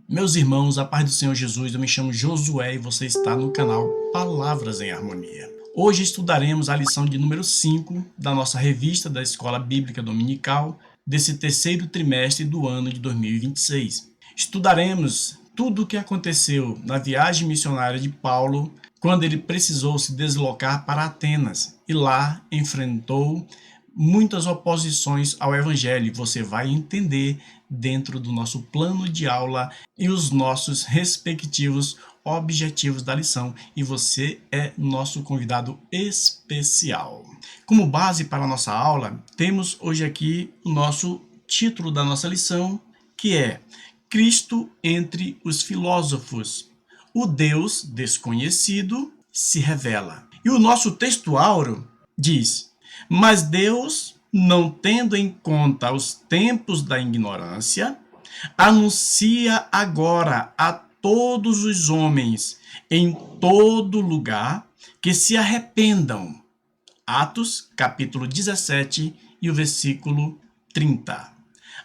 Meus irmãos, a paz do Senhor Jesus, eu me chamo Josué e você está no canal Palavras em Harmonia. Hoje estudaremos a lição de número 5 da nossa revista da Escola Bíblica Dominical desse terceiro trimestre do ano de 2026. Estudaremos tudo o que aconteceu na viagem missionária de Paulo quando ele precisou se deslocar para Atenas e lá enfrentou muitas oposições ao Evangelho. Você vai entender dentro do nosso plano de aula e os nossos respectivos objetivos da lição. E você é nosso convidado especial. Como base para a nossa aula, temos hoje aqui o nosso título da nossa lição, que é Cristo entre os filósofos. O Deus desconhecido se revela. E o nosso texto áureo diz: mas Deus, não tendo em conta os tempos da ignorância, anuncia agora a todos os homens, em todo lugar, que se arrependam. Atos, capítulo 17 e o versículo 30.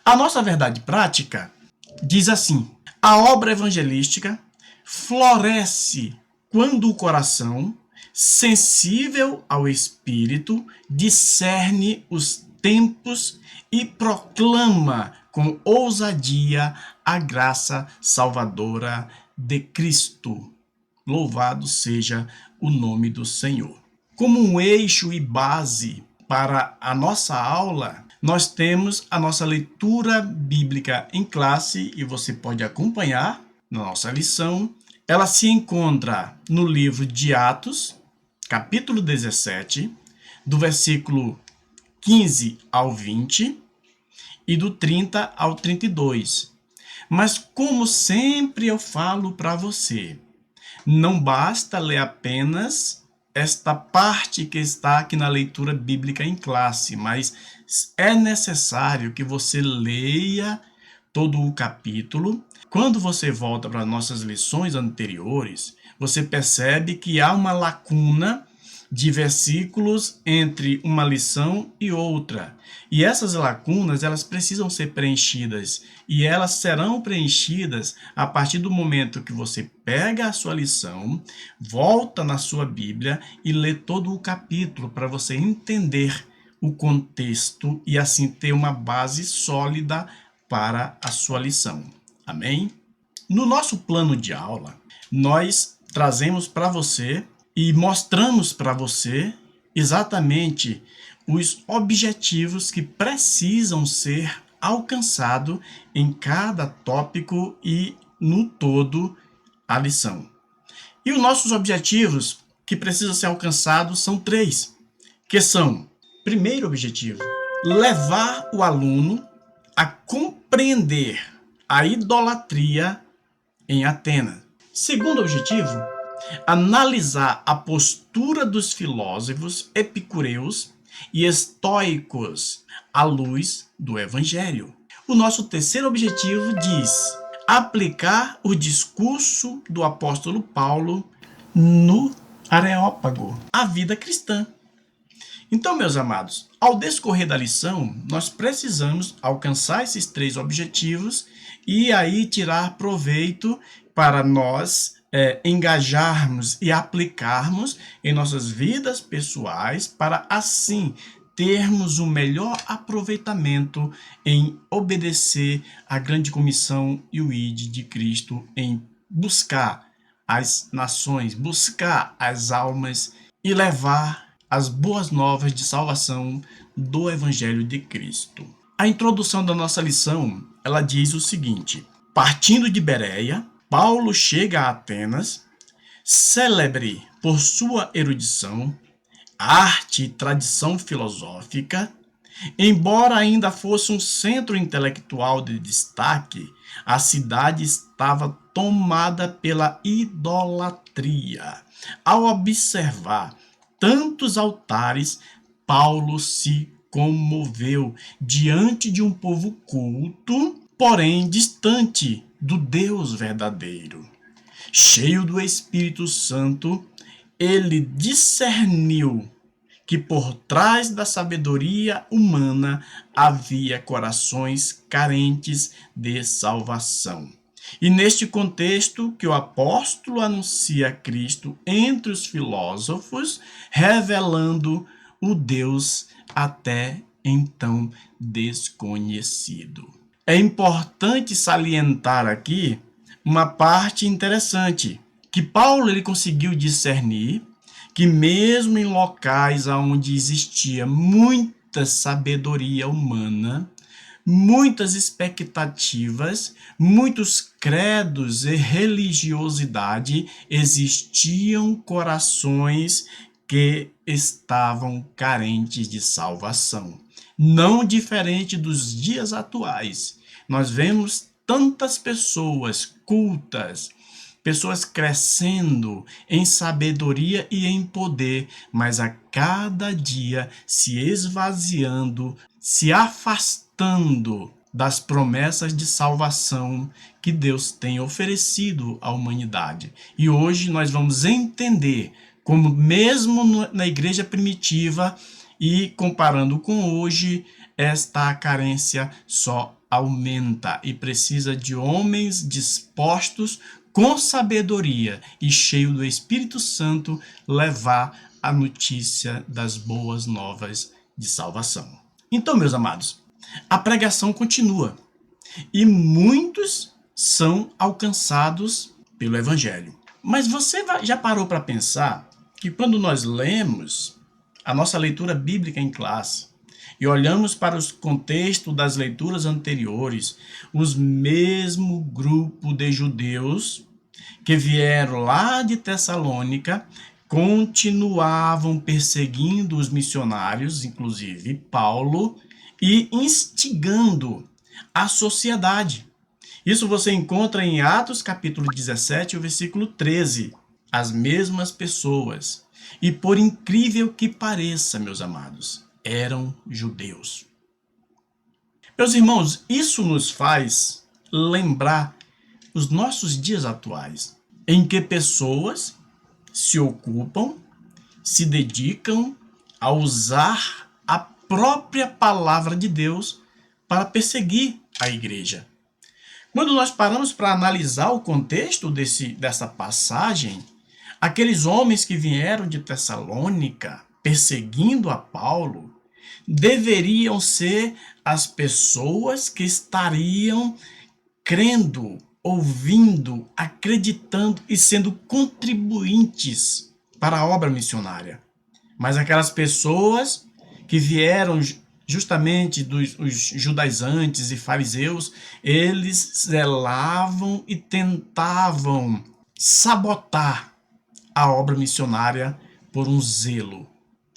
A nossa verdade prática diz assim: a obra evangelística floresce quando o coração, sensível ao Espírito, discerne os tempos e proclama com ousadia a graça salvadora de Cristo. Louvado seja o nome do Senhor. Como um eixo e base para a nossa aula, nós temos a nossa leitura bíblica em classe e você pode acompanhar na nossa lição. Ela se encontra no livro de Atos, capítulo 17, do versículo 15 ao 20 e do 30 ao 32. Mas como sempre eu falo para você, não basta ler apenas esta parte que está aqui na leitura bíblica em classe, mas é necessário que você leia todo o capítulo. Quando você volta para nossas lições anteriores, você percebe que há uma lacuna de versículos entre uma lição e outra. E essas lacunas, elas precisam ser preenchidas. E elas serão preenchidas a partir do momento que você pega a sua lição, volta na sua Bíblia e lê todo o capítulo para você entender o contexto e assim ter uma base sólida para a sua lição. Amém? No nosso plano de aula, nós trazemos para você e mostramos para você exatamente os objetivos que precisam ser alcançados em cada tópico e no todo a lição. E os nossos objetivos que precisam ser alcançados são 3, que são: primeiro objetivo, levar o aluno a compreender a idolatria em Atenas. Segundo objetivo, analisar a postura dos filósofos epicureus e estoicos à luz do Evangelho. O nosso terceiro objetivo diz: aplicar o discurso do apóstolo Paulo no Areópago, a vida cristã. Então, meus amados, ao decorrer da lição, nós precisamos alcançar esses 3 objetivos e aí tirar proveito para nós engajarmos e aplicarmos em nossas vidas pessoais, para assim termos um melhor aproveitamento em obedecer à grande comissão e o ID de Cristo, em buscar as nações, buscar as almas e levar as boas novas de salvação do Evangelho de Cristo. A introdução da nossa lição, ela diz o seguinte: partindo de Bereia, Paulo chega a Atenas, célebre por sua erudição, arte e tradição filosófica. Embora ainda fosse um centro intelectual de destaque, a cidade estava tomada pela idolatria. Ao observar tantos altares, Paulo se comoveu diante de um povo culto, porém distante do Deus verdadeiro. Cheio do Espírito Santo, ele discerniu que por trás da sabedoria humana havia corações carentes de salvação. E neste contexto que o apóstolo anuncia Cristo entre os filósofos, revelando o Deus até então desconhecido. É importante salientar aqui uma parte interessante, que Paulo ele conseguiu discernir que mesmo em locais onde existia muita sabedoria humana, muitas expectativas, muitos credos e religiosidade, existiam corações que estavam carentes de salvação. Não diferente dos dias atuais. Nós vemos tantas pessoas cultas, pessoas crescendo em sabedoria e em poder, mas a cada dia se esvaziando, se afastando das promessas de salvação que Deus tem oferecido à humanidade. E hoje nós vamos entender como mesmo na igreja primitiva e comparando com hoje, esta carência só aumenta e precisa de homens dispostos com sabedoria e cheio do Espírito Santo levar a notícia das boas novas de salvação. Então, meus amados, a pregação continua e muitos são alcançados pelo Evangelho. Mas você já parou para pensar que quando nós lemos a nossa leitura bíblica em classe e olhamos para os contextos das leituras anteriores, os mesmo grupo de judeus que vieram lá de Tessalônica continuavam perseguindo os missionários, inclusive Paulo, e instigando a sociedade. Isso você encontra em Atos capítulo 17, o versículo 13. As mesmas pessoas. E por incrível que pareça, meus amados, eram judeus. Meus irmãos, isso nos faz lembrar os nossos dias atuais, em que pessoas se ocupam, se dedicam a usar a própria palavra de Deus para perseguir a igreja. Quando nós paramos para analisar o contexto dessa passagem, aqueles homens que vieram de Tessalônica perseguindo a Paulo deveriam ser as pessoas que estariam crendo, ouvindo, acreditando e sendo contribuintes para a obra missionária. Mas aquelas pessoas que vieram justamente os judaizantes e fariseus, eles zelavam e tentavam sabotar a obra missionária por um zelo.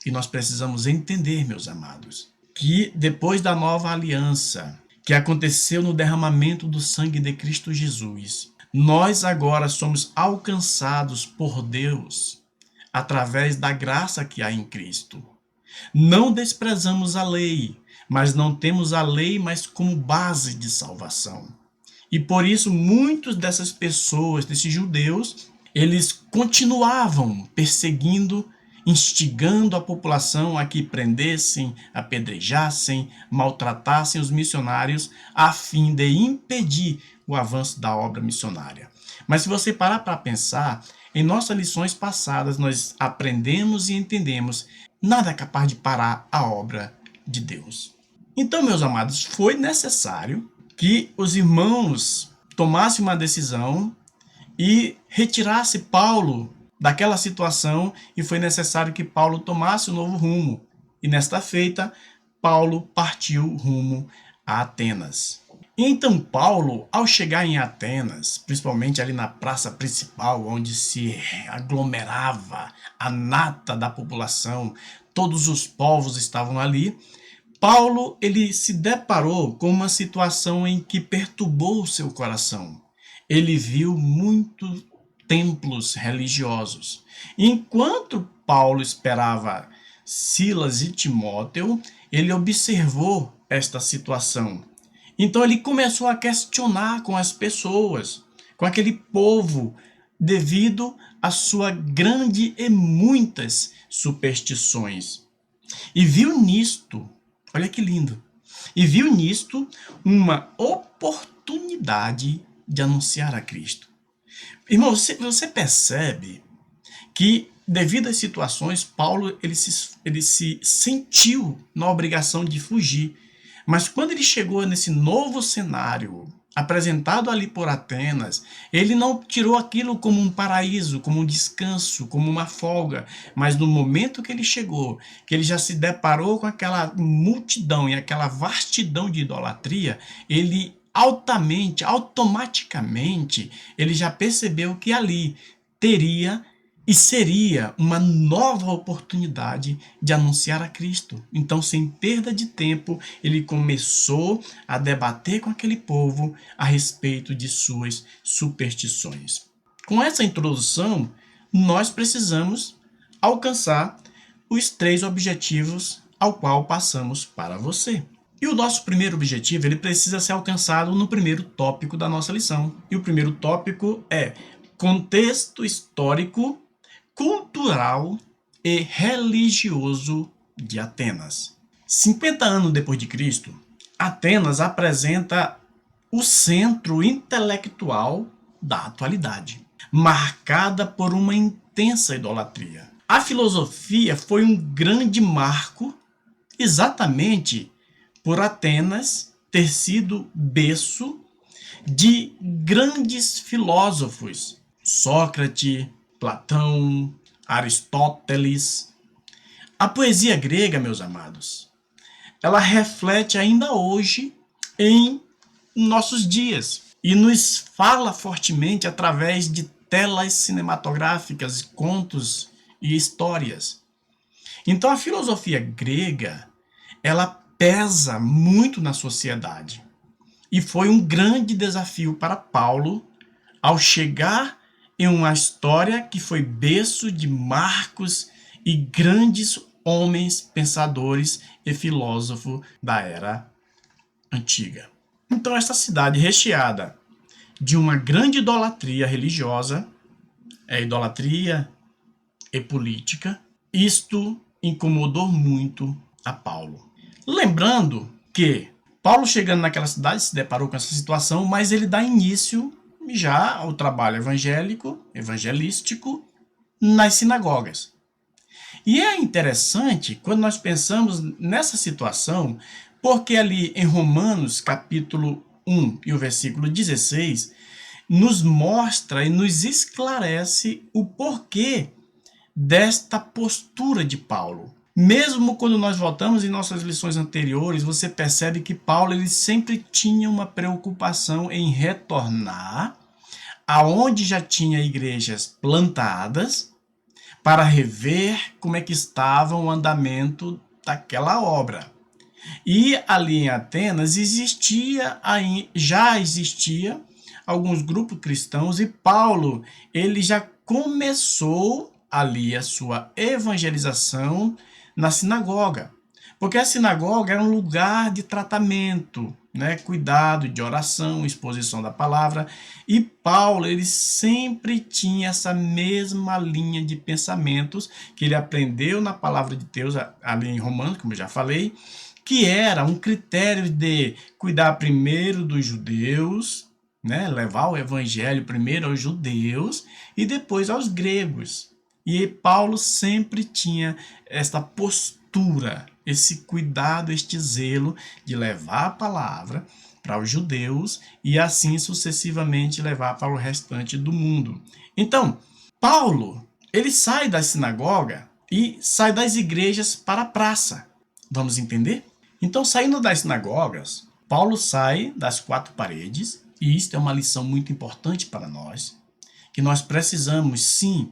E nós precisamos entender, meus amados, que depois da nova aliança, que aconteceu no derramamento do sangue de Cristo Jesus, nós agora somos alcançados por Deus através da graça que há em Cristo. Não desprezamos a lei, mas não temos a lei mais como base de salvação. E por isso muitas dessas pessoas, desses judeus, eles continuavam perseguindo, instigando a população a que prendessem, apedrejassem, maltratassem os missionários, a fim de impedir o avanço da obra missionária. Mas se você parar para pensar, em nossas lições passadas nós aprendemos e entendemos nada é capaz de parar a obra de Deus. Então, meus amados, foi necessário que os irmãos tomassem uma decisão e retirasse Paulo daquela situação, e foi necessário que Paulo tomasse um novo rumo. E nesta feita, Paulo partiu rumo a Atenas. E então Paulo, ao chegar em Atenas, principalmente ali na praça principal, onde se aglomerava a nata da população, todos os povos estavam ali, Paulo ele se deparou com uma situação em que perturbou o seu coração. Ele viu muitos templos religiosos. Enquanto Paulo esperava Silas e Timóteo, ele observou esta situação. Então ele começou a questionar com as pessoas, com aquele povo, devido à sua grande e muitas superstições. E viu nisto, olha que lindo, e viu nisto uma oportunidade de anunciar a Cristo. Irmão, você percebe que, devido às situações, Paulo ele se sentiu na obrigação de fugir. Mas quando ele chegou nesse novo cenário, apresentado ali por Atenas, ele não tirou aquilo como um paraíso, como um descanso, como uma folga. Mas no momento que ele chegou, que ele já se deparou com aquela multidão e aquela vastidão de idolatria, ele automaticamente, ele já percebeu que ali teria e seria uma nova oportunidade de anunciar a Cristo. Então, sem perda de tempo, ele começou a debater com aquele povo a respeito de suas superstições. Com essa introdução, nós precisamos alcançar os 3 objetivos ao qual passamos para você. E o nosso primeiro objetivo, ele precisa ser alcançado no primeiro tópico da nossa lição. E o primeiro tópico é contexto histórico, cultural e religioso de Atenas. 50 anos depois de Cristo, Atenas apresenta o centro intelectual da atualidade, marcada por uma intensa idolatria. A filosofia foi um grande marco exatamente por Atenas ter sido berço de grandes filósofos, Sócrates, Platão, Aristóteles. A poesia grega, meus amados, ela reflete ainda hoje em nossos dias e nos fala fortemente através de telas cinematográficas, contos e histórias. Então a filosofia grega, ela pesa muito na sociedade e foi um grande desafio para Paulo ao chegar em uma história que foi berço de marcos e grandes homens pensadores e filósofos da era antiga. Então, esta cidade recheada de uma grande idolatria religiosa, idolatria e política, isto incomodou muito a Paulo. Lembrando que Paulo, chegando naquela cidade, se deparou com essa situação, mas ele dá início já ao trabalho evangelístico nas sinagogas. E é interessante quando nós pensamos nessa situação, porque ali em Romanos, capítulo 1 e o versículo 16, nos mostra e nos esclarece o porquê desta postura de Paulo. Mesmo quando nós voltamos em nossas lições anteriores, você percebe que Paulo ele sempre tinha uma preocupação em retornar aonde já tinha igrejas plantadas para rever como é que estava o andamento daquela obra. E ali em Atenas já existia alguns grupos cristãos e Paulo ele já começou ali a sua evangelização na sinagoga, porque a sinagoga era um lugar de tratamento, cuidado, de oração, exposição da palavra, e Paulo ele sempre tinha essa mesma linha de pensamentos que ele aprendeu na palavra de Deus ali em Romanos, como eu já falei, que era um critério de cuidar primeiro dos judeus, levar o evangelho primeiro aos judeus e depois aos gregos. E Paulo sempre tinha esta postura, esse cuidado, este zelo de levar a palavra para os judeus e assim sucessivamente levar para o restante do mundo. Então, Paulo, ele sai da sinagoga e sai das igrejas para a praça. Vamos entender? Então, saindo das sinagogas, Paulo sai das 4 paredes, e isto é uma lição muito importante para nós, que nós precisamos sim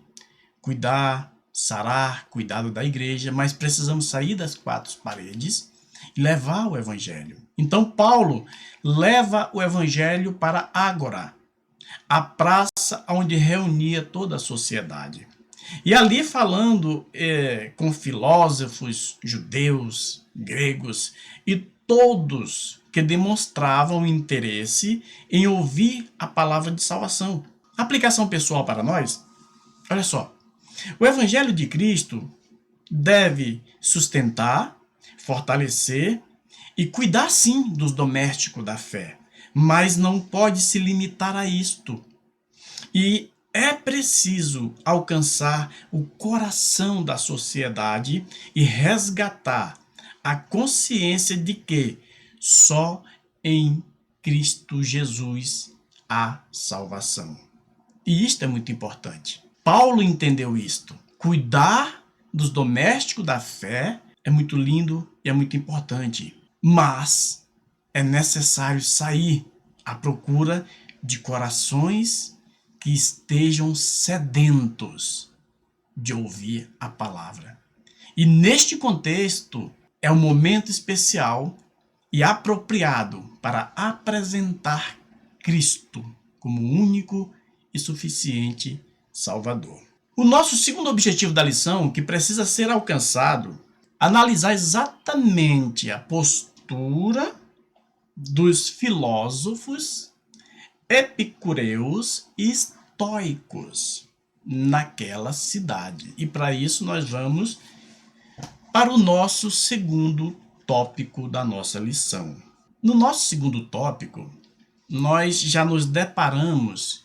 cuidar, sarar, cuidado da igreja, mas precisamos sair das 4 paredes e levar o evangelho. Então Paulo leva o evangelho para Ágora, a praça onde reunia toda a sociedade. E ali falando com filósofos judeus, gregos e todos que demonstravam interesse em ouvir a palavra de salvação. Aplicação pessoal para nós? Olha só. O Evangelho de Cristo deve sustentar, fortalecer e cuidar sim dos domésticos da fé, mas não pode se limitar a isto. E é preciso alcançar o coração da sociedade e resgatar a consciência de que só em Cristo Jesus há salvação. E isto é muito importante. Paulo entendeu isto. Cuidar dos domésticos da fé é muito lindo e é muito importante. Mas é necessário sair à procura de corações que estejam sedentos de ouvir a palavra. E neste contexto é um momento especial e apropriado para apresentar Cristo como único e suficiente Salvador. O nosso segundo objetivo da lição, que precisa ser alcançado, analisar exatamente a postura dos filósofos epicureus e estoicos naquela cidade. E para isso nós vamos para o nosso segundo tópico da nossa lição. No nosso segundo tópico, nós já nos deparamos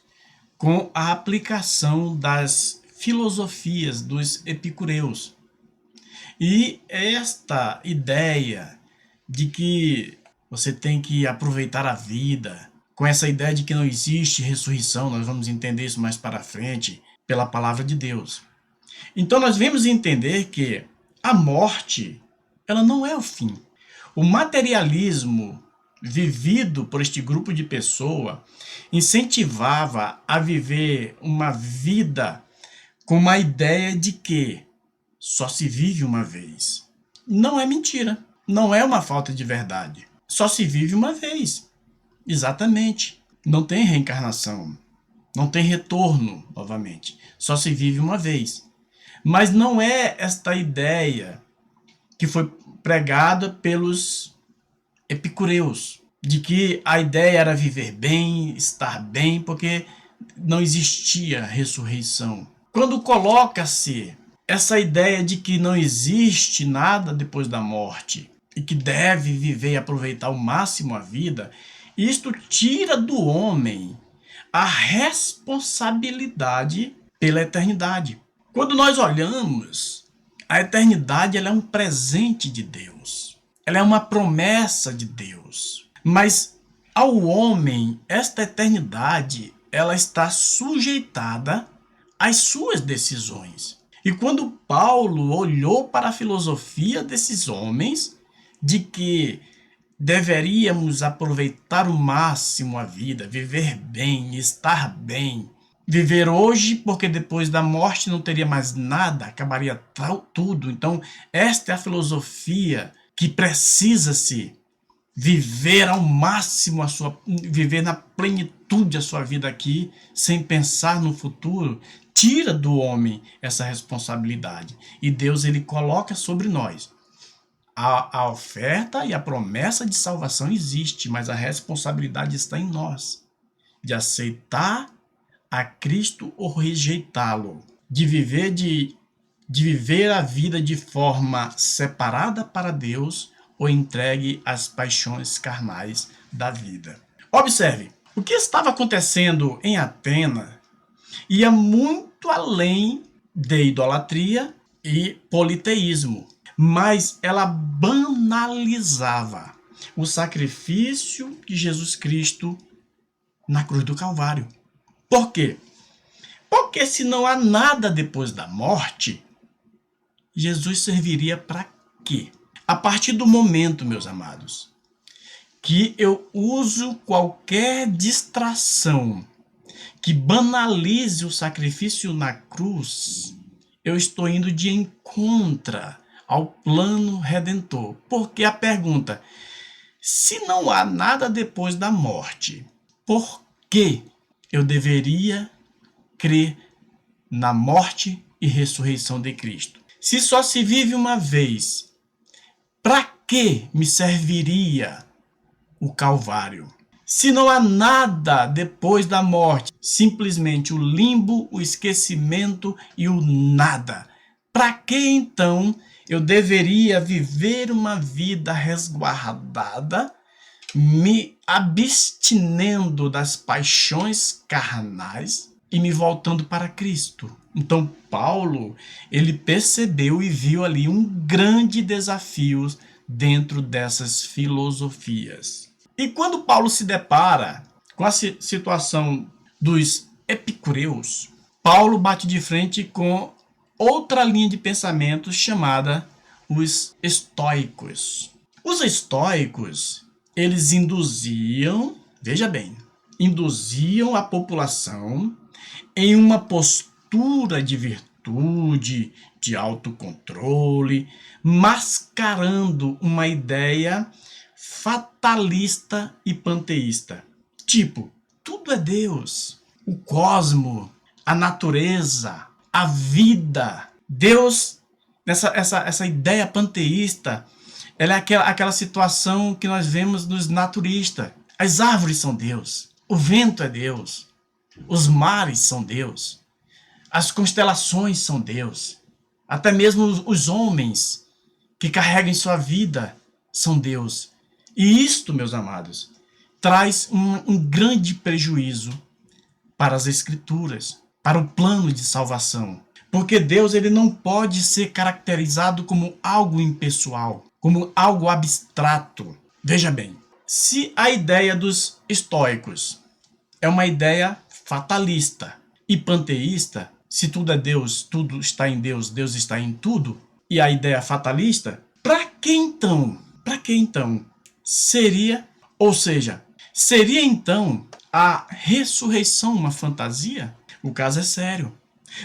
com a aplicação das filosofias dos epicureus. E esta ideia de que você tem que aproveitar a vida, com essa ideia de que não existe ressurreição, nós vamos entender isso mais para frente, pela palavra de Deus. Então nós vemos entender que a morte, ela não é o fim. O materialismo vivido por este grupo de pessoas incentivava a viver uma vida com uma ideia de que só se vive uma vez. Não é mentira, não é uma falta de verdade. Só se vive uma vez. Exatamente. Não tem reencarnação, não tem retorno novamente. Só se vive uma vez. Mas não é esta ideia que foi pregada pelos epicureus, de que a ideia era viver bem, estar bem, porque não existia ressurreição. Quando coloca-se essa ideia de que não existe nada depois da morte e que deve viver e aproveitar ao máximo a vida, isto tira do homem a responsabilidade pela eternidade. Quando nós olhamos, a eternidade ela é um presente de Deus. Ela é uma promessa de Deus. Mas ao homem, esta eternidade ela está sujeitada às suas decisões. E quando Paulo olhou para a filosofia desses homens, de que deveríamos aproveitar o máximo a vida, viver bem, estar bem, viver hoje, porque depois da morte não teria mais nada, acabaria tudo. Então, esta é a filosofia que precisa-se viver ao máximo viver na plenitude a sua vida aqui, sem pensar no futuro, tira do homem essa responsabilidade. E Deus ele coloca sobre nós. A oferta e a promessa de salvação existe, mas a responsabilidade está em nós, de aceitar a Cristo ou rejeitá-lo, de viver a vida de forma separada para Deus ou entregue às paixões carnais da vida. Observe, o que estava acontecendo em Atenas ia muito além de idolatria e politeísmo, mas ela banalizava o sacrifício de Jesus Cristo na cruz do Calvário. Por quê? Porque se não há nada depois da morte, Jesus serviria para quê? A partir do momento, meus amados, que eu uso qualquer distração que banalize o sacrifício na cruz, eu estou indo de encontro ao plano redentor. Porque a pergunta, se não há nada depois da morte, por que eu deveria crer na morte e ressurreição de Cristo? Se só se vive uma vez, para que me serviria o Calvário? Se não há nada depois da morte, simplesmente o limbo, o esquecimento e o nada, para que então eu deveria viver uma vida resguardada, me abstinendo das paixões carnais e me voltando para Cristo. Então Paulo, ele percebeu e viu ali um grande desafio dentro dessas filosofias. E quando Paulo se depara com a situação dos epicureus, Paulo bate de frente com outra linha de pensamento chamada os estoicos. Os estoicos, eles veja bem, induziam a população em uma postura de virtude, de autocontrole, mascarando uma ideia fatalista e panteísta. Tipo, tudo é Deus, o cosmo, a natureza, a vida. Deus, essa ideia panteísta, ela é aquela situação que nós vemos nos naturistas. As árvores são Deus, o vento é Deus, os mares são Deus, as constelações são Deus, até mesmo os homens que carregam em sua vida são Deus. E isto, meus amados, traz um grande prejuízo para as Escrituras, para o plano de salvação. Porque Deus, ele não pode ser caracterizado como algo impessoal, como algo abstrato. Veja bem, se a ideia dos estoicos é uma ideia fatalista e panteísta, se tudo é Deus, tudo está em Deus, Deus está em tudo, e a ideia fatalista, para que então? Para que então? Seria então a ressurreição uma fantasia? O caso é sério.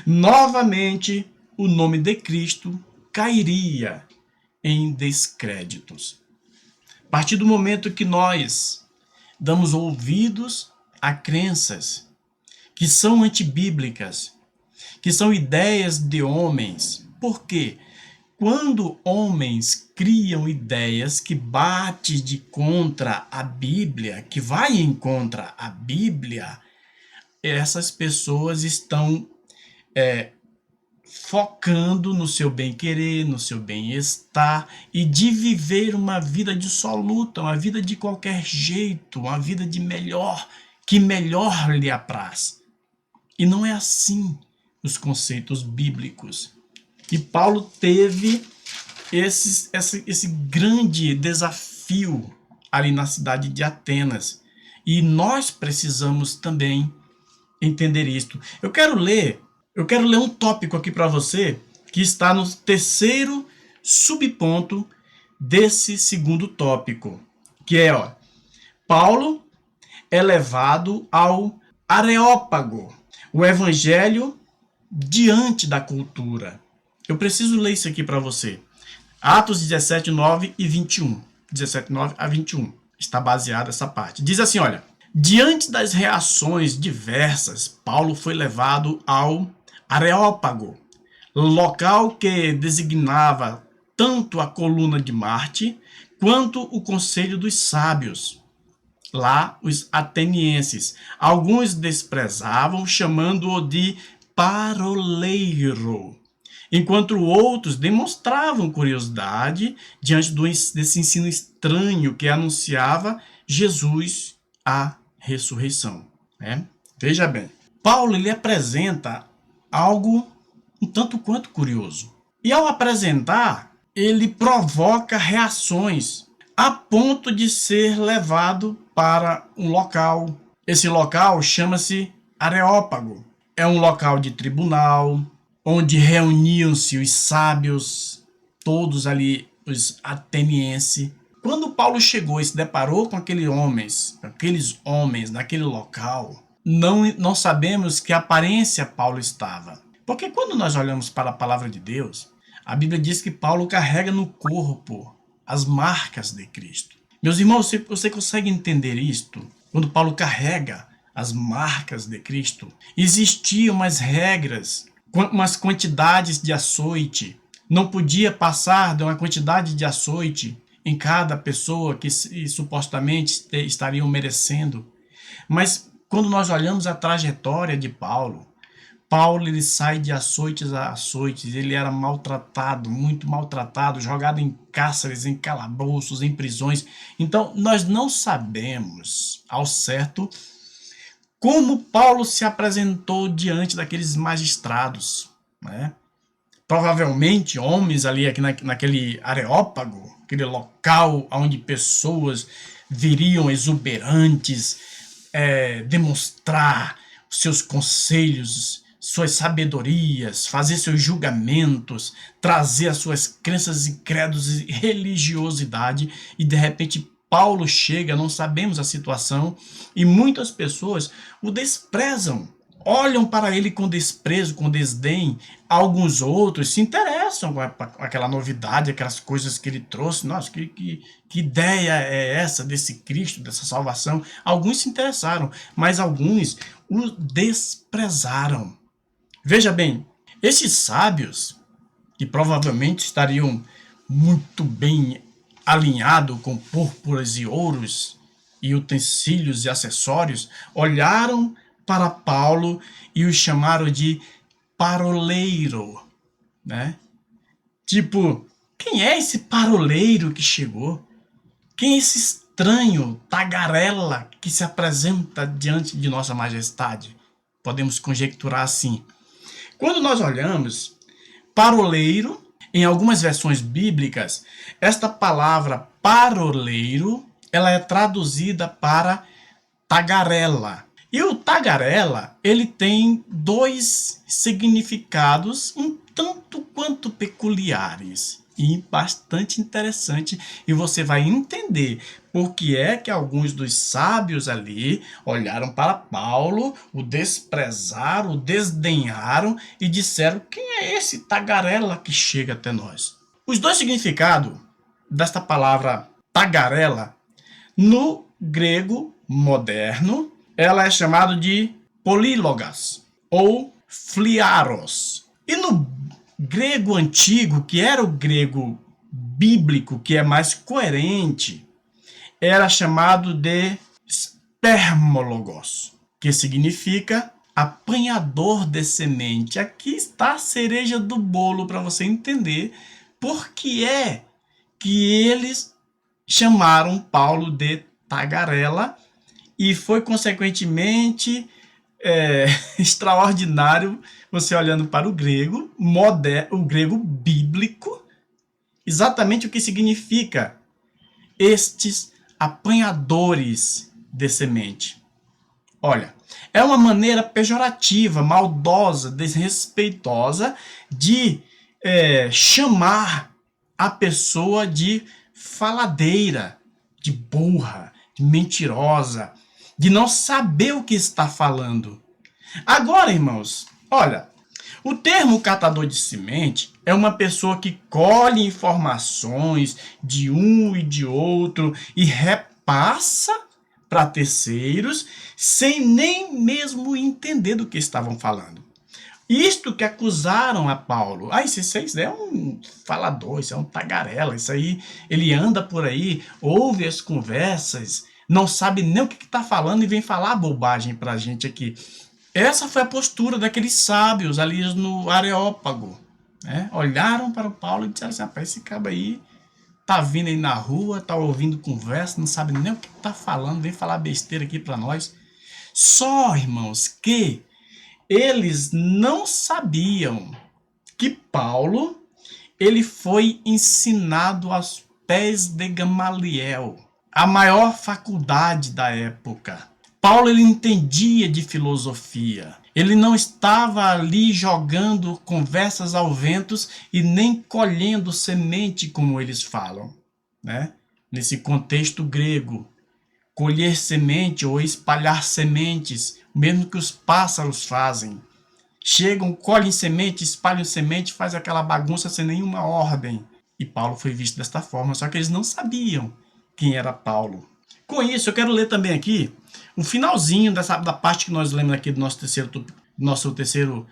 Novamente, o nome de Cristo cairia em descréditos. A partir do momento que nós damos ouvidos a crenças que são antibíblicas, que são ideias de homens. Por quê? Quando homens criam ideias que batem de contra a Bíblia, que vai em contra a Bíblia, essas pessoas estão focando no seu bem-querer, no seu bem-estar e de viver uma vida dissoluta, uma vida de qualquer jeito, uma vida de melhor, que melhor lhe apraz. E não é assim os conceitos bíblicos. E Paulo teve esse grande desafio ali na cidade de Atenas. E nós precisamos também entender isto. Eu quero ler um tópico aqui para você que está no terceiro subponto desse segundo tópico, que é, Paulo é levado ao Areópago, o evangelho diante da cultura. Eu preciso ler isso aqui para você. Atos 17, 9 e 21. 17, 9 a 21. Está baseada essa parte. Diz assim, olha. Diante das reações diversas, Paulo foi levado ao Areópago, local que designava tanto a coluna de Marte quanto o conselho dos sábios. Lá, os atenienses, alguns desprezavam, chamando-o de paroleiro, enquanto outros demonstravam curiosidade diante desse ensino estranho que anunciava Jesus a ressurreição. Veja bem, Paulo ele apresenta algo um tanto quanto curioso. E ao apresentar, ele provoca reações a ponto de ser levado para um local. Esse local chama-se Areópago. É um local de tribunal, onde reuniam-se os sábios, todos ali, os atenienses. Quando Paulo chegou e se deparou com aqueles homens naquele local, não sabemos que aparência Paulo estava. Porque quando nós olhamos para a palavra de Deus, a Bíblia diz que Paulo carrega no corpo as marcas de Cristo. Meus irmãos, você consegue entender isto? Quando Paulo carrega as marcas de Cristo, existiam umas regras, umas quantidades de açoite. Não podia passar de uma quantidade de açoite em cada pessoa que supostamente estariam merecendo. Mas quando nós olhamos a trajetória de Paulo, Paulo ele sai de açoites a açoites, ele era maltratado, muito maltratado, jogado em cárceres, em calabouços, em prisões. Então, nós não sabemos ao certo como Paulo se apresentou diante daqueles magistrados, né? Provavelmente homens ali naquele Areópago, aquele local onde pessoas viriam exuberantes, demonstrar seus conselhos, suas sabedorias, fazer seus julgamentos, trazer as suas crenças e credos e religiosidade, e de repente Paulo chega, não sabemos a situação, e muitas pessoas o desprezam, olham para ele com desprezo, com desdém. Alguns outros se interessam com aquela novidade, aquelas coisas que ele trouxe. Nossa, que ideia é essa desse Cristo, dessa salvação? Alguns se interessaram, mas alguns o desprezaram. Veja bem, esses sábios, que provavelmente estariam muito bem alinhados com púrpuras e ouros e utensílios e acessórios, olharam para Paulo e o chamaram de paroleiro, né? Tipo, quem é esse paroleiro que chegou? Quem é esse estranho tagarela que se apresenta diante de Nossa Majestade? Podemos conjecturar assim. Quando nós olhamos paroleiro, em algumas versões bíblicas, esta palavra paroleiro, ela é traduzida para tagarela. E o tagarela, ele tem dois significados um tanto quanto peculiares e bastante interessante, e você vai entender por que é que alguns dos sábios ali olharam para Paulo, o desprezaram, o desdenharam e disseram: quem é esse tagarela que chega até nós? Os dois significados desta palavra tagarela no grego moderno, ela é chamada de polílogas ou fliaros. E no grego antigo, que era o grego bíblico, que é mais coerente, era chamado de spermologos, que significa apanhador de semente. Aqui está a cereja do bolo para você entender por que é que eles chamaram Paulo de tagarela, e foi consequentemente extraordinário você olhando para o grego moderno, o grego bíblico, exatamente o que significa estes apanhadores de semente. Olha, é uma maneira pejorativa, maldosa, desrespeitosa de chamar a pessoa de faladeira, de burra, de mentirosa, de não saber o que está falando. Agora, irmãos, olha, o termo catador de semente é uma pessoa que colhe informações de um e de outro e repassa para terceiros sem nem mesmo entender do que estavam falando. Isto que acusaram a Paulo. Isso é um falador, isso é um tagarela, isso aí, ele anda por aí, ouve as conversas, não sabe nem o que está falando e vem falar bobagem para a gente aqui. Essa foi a postura daqueles sábios ali no Areópago, né? Olharam para o Paulo e disseram assim: rapaz, esse cabo aí tá vindo aí na rua, tá ouvindo conversa, não sabe nem o que está falando, vem falar besteira aqui para nós. Só, irmãos, que eles não sabiam que Paulo ele foi ensinado aos pés de Gamaliel, a maior faculdade da época. Paulo ele entendia de filosofia. Ele não estava ali jogando conversas ao vento e nem colhendo semente, como eles falam, né? Nesse contexto grego, colher semente ou espalhar sementes, mesmo que os pássaros fazem. Chegam, colhem semente, espalham semente, faz aquela bagunça sem nenhuma ordem. E Paulo foi visto desta forma, só que eles não sabiam quem era Paulo. Com isso, eu quero ler também aqui o finalzinho da parte que nós lemos aqui do nosso terceiro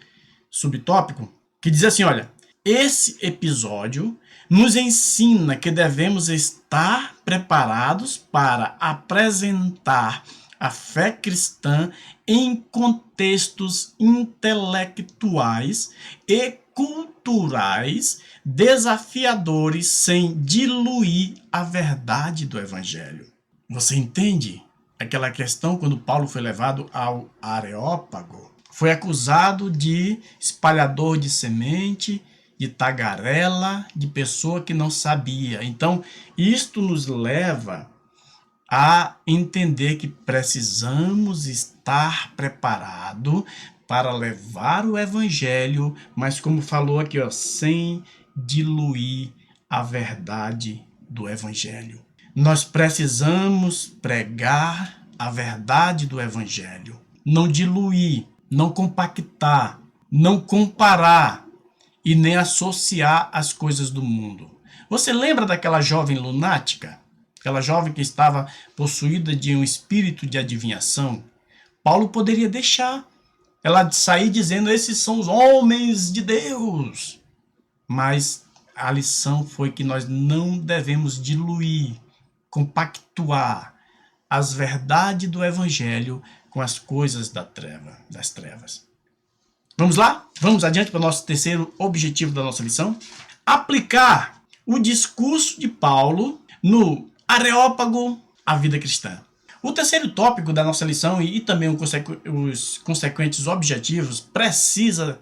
subtópico, que diz assim, olha: esse episódio nos ensina que devemos estar preparados para apresentar a fé cristã em contextos intelectuais e culturais desafiadores sem diluir a verdade do Evangelho. Você entende aquela questão quando Paulo foi levado ao Areópago? Foi acusado de espalhador de semente, de tagarela, de pessoa que não sabia. Então, isto nos leva a entender que precisamos estar preparado para levar o evangelho, mas como falou aqui, sem diluir a verdade do evangelho. Nós precisamos pregar a verdade do evangelho, não diluir, não compactar, não comparar e nem associar as coisas do mundo. Você lembra daquela jovem lunática? Aquela jovem que estava possuída de um espírito de adivinhação? Paulo poderia deixar ela sair dizendo: esses são os homens de Deus. Mas a lição foi que nós não devemos diluir, compactuar as verdades do evangelho com as coisas das trevas. Vamos lá? Vamos adiante para o nosso terceiro objetivo da nossa lição? Aplicar o discurso de Paulo no Areópago à vida cristã. O terceiro tópico da nossa lição e também os consequentes objetivos precisa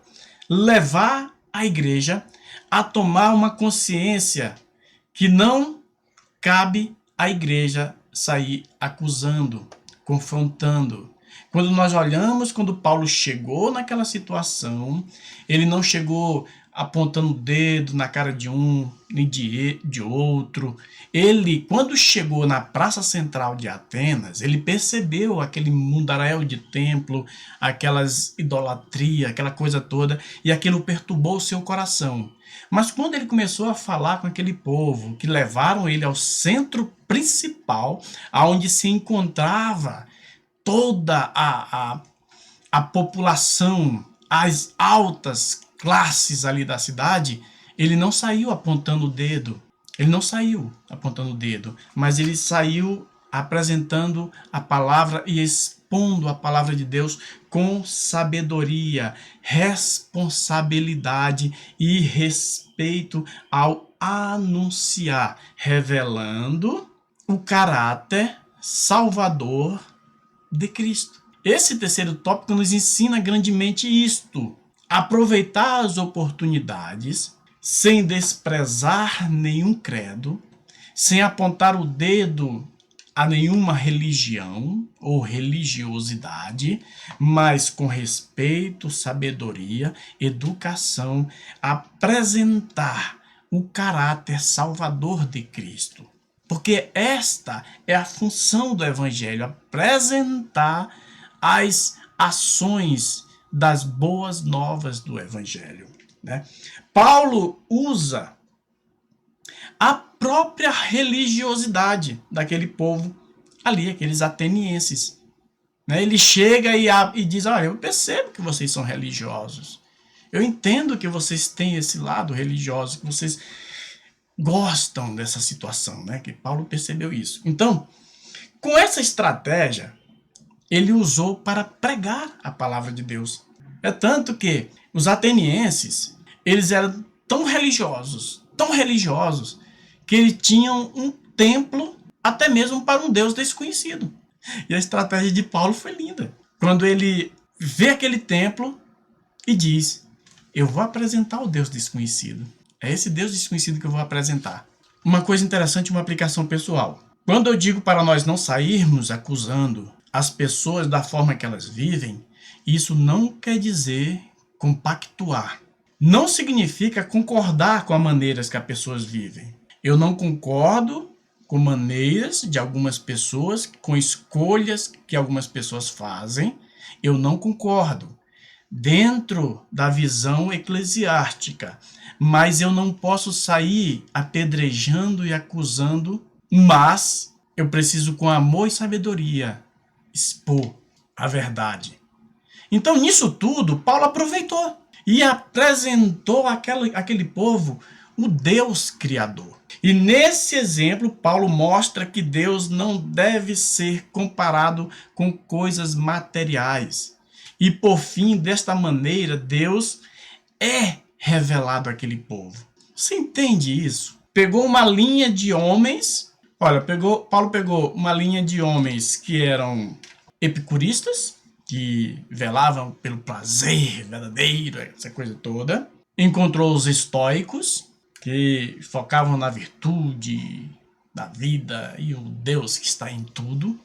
levar a igreja a tomar uma consciência que não cabe à igreja sair acusando, confrontando. Quando nós olhamos, quando Paulo chegou naquela situação, ele não chegou apontando o dedo na cara de um nem de outro. Ele, quando chegou na praça central de Atenas, ele percebeu aquele mundaréu de templo, aquelas idolatria, aquela coisa toda, e aquilo perturbou o seu coração. Mas quando ele começou a falar com aquele povo, que levaram ele ao centro principal, aonde se encontrava toda a população, as altas classes ali da cidade, ele não saiu apontando o dedo. Ele não saiu apontando o dedo, mas ele saiu apresentando a palavra e expondo a palavra de Deus com sabedoria, responsabilidade e respeito ao anunciar, revelando o caráter salvador de Cristo. Esse terceiro tópico nos ensina grandemente isto: aproveitar as oportunidades sem desprezar nenhum credo, sem apontar o dedo a nenhuma religião ou religiosidade, mas com respeito, sabedoria, educação, apresentar o caráter salvador de Cristo. Porque esta é a função do Evangelho, apresentar as ações das boas novas do Evangelho. Né? Paulo usa a própria religiosidade daquele povo ali, aqueles atenienses. Né? Ele chega e diz: olha, eu percebo que vocês são religiosos. Eu entendo que vocês têm esse lado religioso, que vocês gostam dessa situação, né? Que Paulo percebeu isso. Então, com essa estratégia, ele usou para pregar a palavra de Deus. É tanto que os atenienses, eles eram tão religiosos, que eles tinham um templo até mesmo para um Deus desconhecido. E a estratégia de Paulo foi linda. Quando ele vê aquele templo e diz: eu vou apresentar o Deus desconhecido. É esse Deus desconhecido que eu vou apresentar. Uma coisa interessante, uma aplicação pessoal. Quando eu digo para nós não sairmos acusando as pessoas da forma que elas vivem, isso não quer dizer compactuar. Não significa concordar com as maneiras que as pessoas vivem. Eu não concordo com maneiras de algumas pessoas, com escolhas que algumas pessoas fazem. Eu não concordo dentro da visão eclesiástica, mas eu não posso sair apedrejando e acusando, mas eu preciso, com amor e sabedoria, expor a verdade. Então, nisso tudo, Paulo aproveitou e apresentou àquele povo o Deus Criador. E nesse exemplo, Paulo mostra que Deus não deve ser comparado com coisas materiais. E por fim, desta maneira, Deus é revelado àquele povo. Você entende isso? Pegou uma linha de homens, Paulo pegou uma linha de homens que eram epicuristas, que velavam pelo prazer verdadeiro, essa coisa toda. Encontrou os estoicos, que focavam na virtude da vida e o Deus que está em tudo.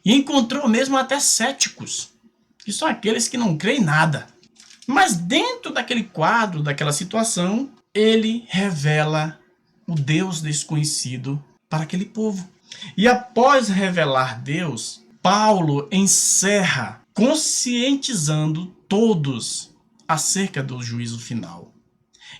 E encontrou mesmo até céticos, que são aqueles que não creem em nada. Mas dentro daquele quadro, daquela situação, ele revela o Deus desconhecido para aquele povo. E após revelar Deus, Paulo encerra conscientizando todos acerca do juízo final.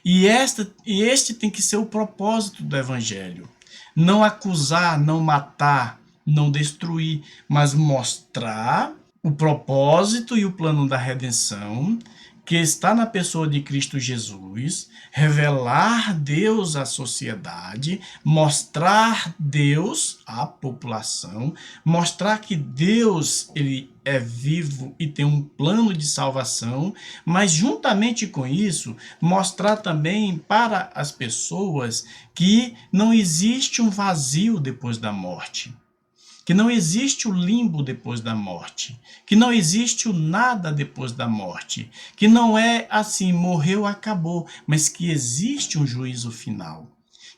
E este tem que ser o propósito do evangelho. Não acusar, não matar, não destruir, mas mostrar o propósito e o plano da redenção que está na pessoa de Cristo Jesus, revelar Deus à sociedade, mostrar Deus à população, mostrar que Deus ele é vivo e tem um plano de salvação, mas juntamente com isso, mostrar também para as pessoas que não existe um vazio depois da morte. Que não existe o limbo depois da morte, que não existe o nada depois da morte, que não é assim, morreu, acabou, mas que existe um juízo final,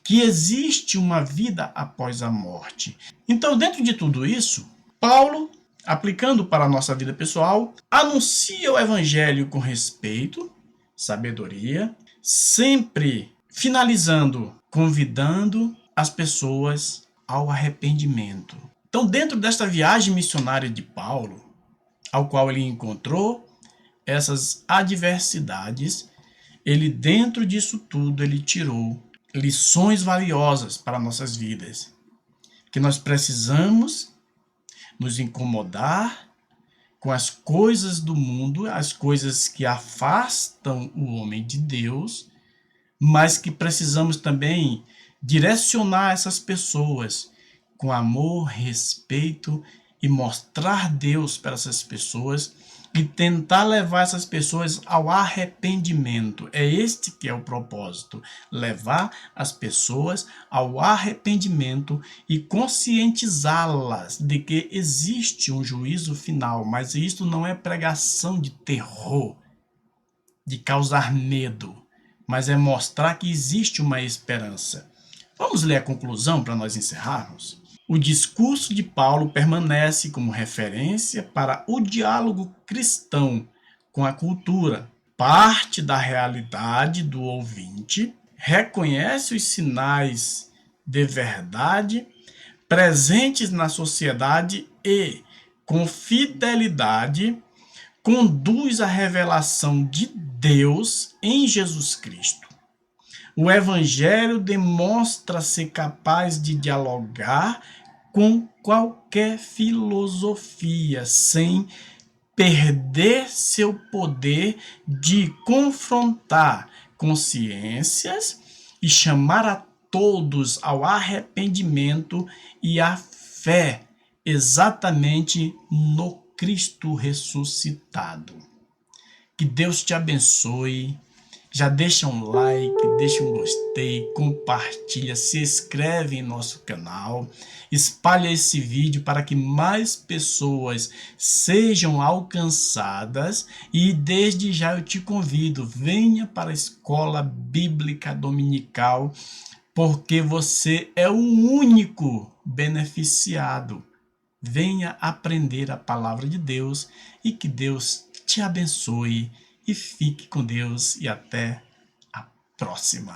que existe uma vida após a morte. Então, dentro de tudo isso, Paulo, aplicando para a nossa vida pessoal, anuncia o evangelho com respeito, sabedoria, sempre finalizando, convidando as pessoas ao arrependimento. Então, dentro desta viagem missionária de Paulo, ao qual ele encontrou essas adversidades, ele, dentro disso tudo, ele tirou lições valiosas para nossas vidas. Que nós precisamos nos incomodar com as coisas do mundo, as coisas que afastam o homem de Deus, mas que precisamos também direcionar essas pessoas com amor, respeito e mostrar Deus para essas pessoas e tentar levar essas pessoas ao arrependimento. É este que é o propósito, levar as pessoas ao arrependimento e conscientizá-las de que existe um juízo final, mas isto não é pregação de terror, de causar medo, mas é mostrar que existe uma esperança. Vamos ler a conclusão para nós encerrarmos? O discurso de Paulo permanece como referência para o diálogo cristão com a cultura. Parte da realidade do ouvinte, reconhece os sinais de verdade presentes na sociedade e, com fidelidade, conduz à revelação de Deus em Jesus Cristo. O Evangelho demonstra ser capaz de dialogar com qualquer filosofia, sem perder seu poder de confrontar consciências e chamar a todos ao arrependimento e à fé, exatamente no Cristo ressuscitado. Que Deus te abençoe. Já deixa um like, deixa um gostei, compartilha, se inscreve em nosso canal, espalha esse vídeo para que mais pessoas sejam alcançadas e desde já eu te convido, venha para a Escola Bíblica Dominical, porque você é o único beneficiado. Venha aprender a palavra de Deus e que Deus te abençoe. E fique com Deus e até a próxima.